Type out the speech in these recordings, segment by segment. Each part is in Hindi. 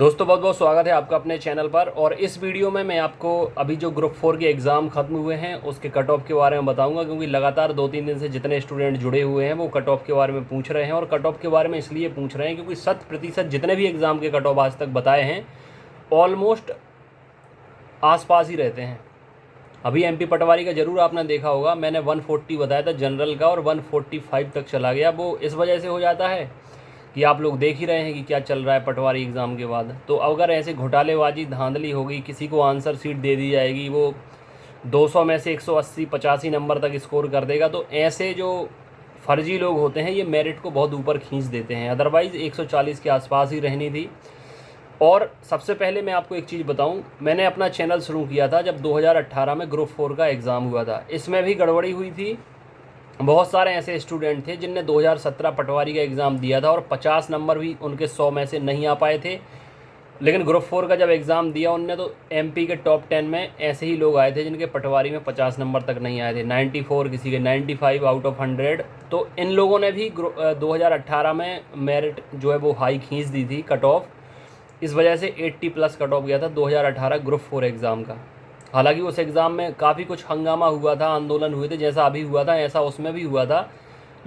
दोस्तों बहुत बहुत स्वागत है आपका अपने चैनल पर। और इस वीडियो में मैं आपको अभी जो ग्रुप 4 के एग्ज़ाम ख़त्म हुए हैं उसके कट ऑफ के बारे में बताऊंगा, क्योंकि लगातार 2-3 दिन से जितने स्टूडेंट जुड़े हुए हैं वो कट ऑफ के बारे में पूछ रहे हैं। और कट ऑफ के बारे में इसलिए पूछ रहे हैं क्योंकि 100% जितने भी एग्ज़ाम के कट ऑफ आज तक बताए हैं ऑलमोस्ट आसपास ही रहते हैं। अभी MP पटवारी का ज़रूर आपने देखा होगा, मैंने 140 बताया था जनरल का और 145 तक चला गया। वो इस वजह से हो जाता है कि आप लोग देख ही रहे हैं कि क्या चल रहा है पटवारी एग्ज़ाम के बाद। तो अगर ऐसे घोटालेबाजी धांधली होगी, किसी को आंसर शीट दे दी जाएगी, वो 200 में से 180-85 नंबर तक स्कोर कर देगा, तो ऐसे जो फर्जी लोग होते हैं ये मेरिट को बहुत ऊपर खींच देते हैं। अदरवाइज़ 140 के आसपास ही रहनी थी। और सबसे पहले मैं आपको एक चीज़ बताऊं, मैंने अपना चैनल शुरू किया था जब 2018 में ग्रुप 4 का एग्ज़ाम हुआ था। इसमें भी गड़बड़ी हुई थी। बहुत सारे ऐसे स्टूडेंट थे जिनने 2017 पटवारी का एग्ज़ाम दिया था और 50 नंबर भी उनके 100 में से नहीं आ पाए थे। लेकिन ग्रुप 4 का जब एग्ज़ाम दिया उनने, तो MP के टॉप 10 में ऐसे ही लोग आए थे जिनके पटवारी में 50 नंबर तक नहीं आए थे, 94, किसी के 95 आउट ऑफ 100। तो इन लोगों ने भी 2018 में मेरिट जो है वो हाई खींच दी थी, कट ऑफ। इस वजह से 80+ कट ऑफ गया था 2018 ग्रुप 4 एग्ज़ाम का। हालांकि उस एग्ज़ाम में काफ़ी कुछ हंगामा हुआ था, आंदोलन हुए थे, जैसा अभी हुआ था ऐसा उसमें भी हुआ था,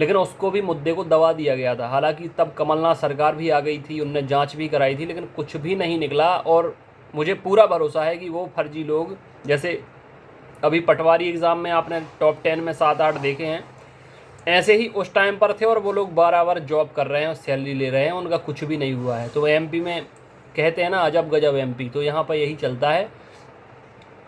लेकिन उसको भी मुद्दे को दबा दिया गया था। हालांकि तब कमलनाथ सरकार भी आ गई थी, उनने जांच भी कराई थी, लेकिन कुछ भी नहीं निकला। और मुझे पूरा भरोसा है कि वो फर्जी लोग, जैसे अभी पटवारी एग्ज़ाम में आपने टॉप 10 में 7-8 देखे हैं, ऐसे ही उस टाइम पर थे और वो लोग बराबर जॉब कर रहे हैं और सैलरी ले रहे हैं, उनका कुछ भी नहीं हुआ है। तो MP में कहते हैं ना अजब गजब MP, तो यहाँ पर यही चलता है।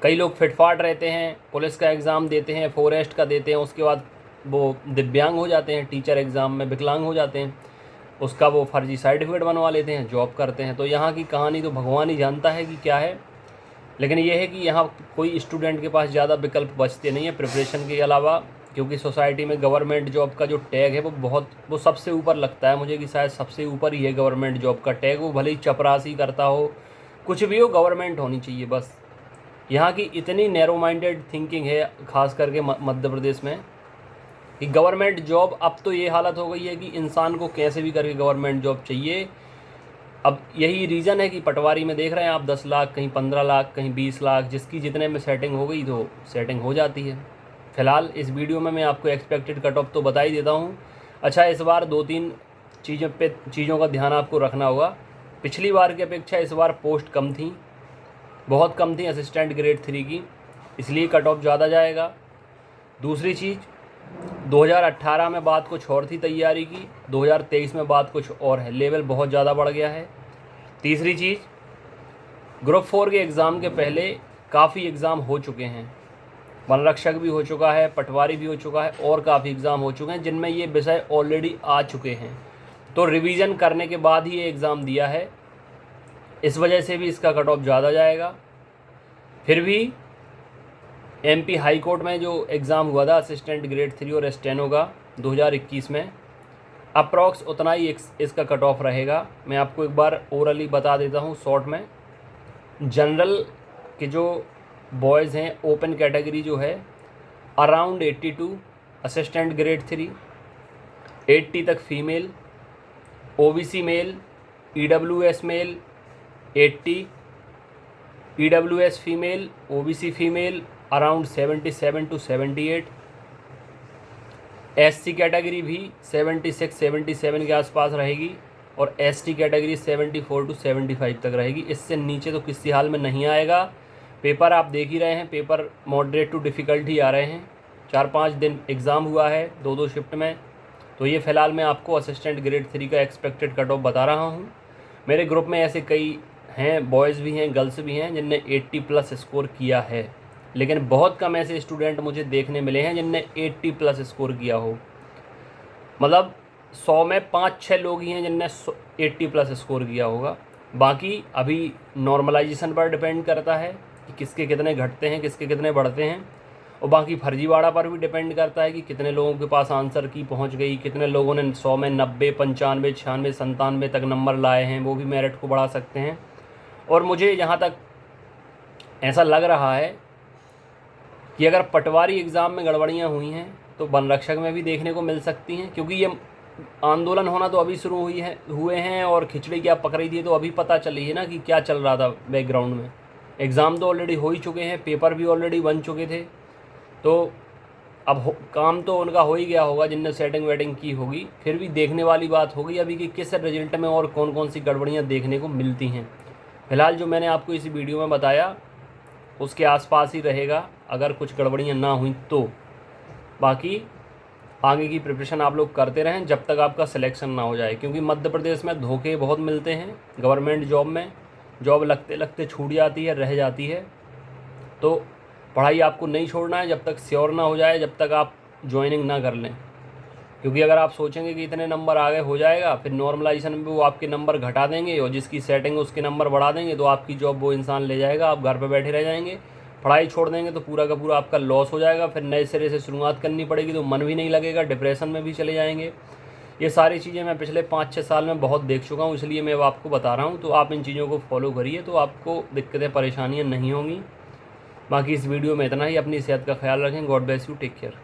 कई लोग फिटफाट रहते हैं, पुलिस का एग्ज़ाम देते हैं, फॉरेस्ट का देते हैं, उसके बाद वो दिव्यांग हो जाते हैं, टीचर एग्ज़ाम में विकलांग हो जाते हैं, उसका वो फर्जी सर्टिफिकेट बनवा लेते हैं, जॉब करते हैं। तो यहाँ की कहानी तो भगवान ही जानता है कि क्या है। लेकिन ये है कि यहाँ कोई स्टूडेंट के पास ज़्यादा विकल्प बचते नहीं है प्रिपरेशन के अलावा, क्योंकि सोसाइटी में गवर्नमेंट जॉब का जो टैग है वो सबसे ऊपर लगता है मुझे, कि शायद सबसे ऊपर ही है गवर्नमेंट जॉब का टैग। वो भले ही चपरासी करता हो, कुछ भी हो, गवर्नमेंट होनी चाहिए बस। यहाँ की इतनी नैरो माइंडेड थिंकिंग है, खास करके मध्य प्रदेश में, कि गवर्नमेंट जॉब, अब तो ये हालत हो गई है कि इंसान को कैसे भी करके गवर्नमेंट जॉब चाहिए। अब यही रीज़न है कि पटवारी में देख रहे हैं आप 10 लाख, कहीं 15 लाख, कहीं 20 लाख, जिसकी जितने में सेटिंग हो गई तो सेटिंग हो जाती है। फ़िलहाल इस वीडियो में मैं आपको एक्सपेक्टेड कट ऑफ तो बता ही देता हूँ। अच्छा, इस बार 2-3 चीज़ों का ध्यान आपको रखना होगा। पिछली बार की अपेक्षा इस बार पोस्ट कम थी, बहुत कम थी असिस्टेंट ग्रेड 3 की, इसलिए कट ऑफ ज़्यादा जाएगा। दूसरी चीज़, 2018 में बात कुछ और थी तैयारी की, 2023 में बात कुछ और है, लेवल बहुत ज़्यादा बढ़ गया है। तीसरी चीज़, ग्रुप 4 के एग्ज़ाम के पहले काफ़ी एग्ज़ाम हो चुके हैं, वन रक्षक भी हो चुका है, पटवारी भी हो चुका है, और काफ़ी एग्ज़ाम हो चुके हैं जिनमें ये विषय ऑलरेडी आ चुके हैं। तो रिवीजन करने के बाद ही ये एग्ज़ाम दिया है, इस वजह से भी इसका कट ऑफ ज़्यादा जाएगा। फिर भी MP हाई कोर्ट में जो एग्ज़ाम हुआ था असिस्टेंट ग्रेड 3 और स्टेनो का 2021 में, अप्रॉक्स उतना ही इसका कट ऑफ रहेगा। मैं आपको एक बार ओरली बता देता हूँ शॉर्ट में। जनरल के जो बॉयज़ हैं, ओपन कैटेगरी जो है अराउंड 82, असिस्टेंट ग्रेड 3 80 तक female, OBC male, EWS male 80, EWS female, OBC female around 77 to 78, SC category भी 76-77 के आसपास रहेगी, और ST कैटेगरी 74 to 75 तक रहेगी। इससे नीचे तो किसी हाल में नहीं आएगा। पेपर आप देख ही रहे हैं, पेपर मॉडरेट टू डिफ़िकल्ट ही आ रहे हैं। 4-5 दिन एग्ज़ाम हुआ है 2-2 शिफ्ट में। तो ये फ़िलहाल मैं आपको असिस्टेंट ग्रेड 3 का एक्सपेक्टेड कट ऑफ बता रहा हूँ। मेरे ग्रुप में ऐसे कई हैं, बॉयज़ भी हैं, गर्ल्स भी हैं, जिनने 80+ स्कोर किया है, लेकिन बहुत कम ऐसे स्टूडेंट मुझे देखने मिले हैं जिनने 80+ स्कोर किया हो। मतलब 100 में 5-6 लोग ही हैं जिनने 80+ स्कोर किया होगा। बाकी अभी नॉर्मलाइजेशन पर डिपेंड करता है कि किसके कितने घटते हैं, किसके कितने बढ़ते हैं, और बाकी फर्जीवाड़ा पर भी डिपेंड करता है कि कितने लोगों के पास आंसर की पहुंच गई, कितने लोगों ने 100 में 90, 95, 96, 97 तक नंबर लाए हैं, वो भी मेरिट को बढ़ा सकते हैं। और मुझे यहाँ तक ऐसा लग रहा है कि अगर पटवारी एग्ज़ाम में गड़बड़ियाँ हुई हैं तो वन रक्षक में भी देखने को मिल सकती हैं, क्योंकि ये आंदोलन होना तो अभी शुरू हुए हैं और खिचड़ी क्या पक रही थी तो अभी पता चली है ना कि क्या चल रहा था बैकग्राउंड में। एग्ज़ाम तो ऑलरेडी हो ही चुके हैं, पेपर भी ऑलरेडी बन चुके थे, तो अब काम तो उनका हो ही गया होगा जिनने सेटिंग वेटिंग की होगी। फिर भी देखने वाली बात होगी अभी कि किस रिजल्ट में और कौन कौन सी गड़बड़ियाँ देखने को मिलती हैं। फिलहाल जो मैंने आपको इस वीडियो में बताया उसके आसपास ही रहेगा, अगर कुछ गड़बड़ियाँ ना हुई तो। बाकी आगे की प्रिपरेशन आप लोग करते रहें जब तक आपका सिलेक्शन ना हो जाए, क्योंकि मध्य प्रदेश में धोखे बहुत मिलते हैं। गवर्नमेंट जॉब में जॉब लगते लगते छूट जाती है, रह जाती है। तो पढ़ाई आपको नहीं छोड़ना है जब तक श्योर ना हो जाए, जब तक आप ज्वाइनिंग ना कर लें। क्योंकि अगर आप सोचेंगे कि इतने नंबर आगे हो जाएगा, फिर नॉर्मलाइजेशन में वो आपके नंबर घटा देंगे और जिसकी सेटिंग उसके नंबर बढ़ा देंगे, तो आपकी जॉब वो इंसान ले जाएगा, आप घर पर बैठे रह जाएंगे। पढ़ाई छोड़ देंगे तो पूरा का पूरा आपका लॉस हो जाएगा, फिर नए सिरे से शुरुआत करनी पड़ेगी, तो मन भी नहीं लगेगा, डिप्रेशन में भी चले जाएंगे। ये सारी चीज़ें मैं पिछले 5-6 साल में बहुत देख चुका हूँ, इसलिए मैं आपको बता रहा हूँ। तो आप इन चीज़ों को फॉलो करिए तो आपको दिक्कतें परेशानियाँ नहीं होंगी। बाकी इस वीडियो में इतना ही। अपनी सेहत का ख्याल रखें। God bless you, take care.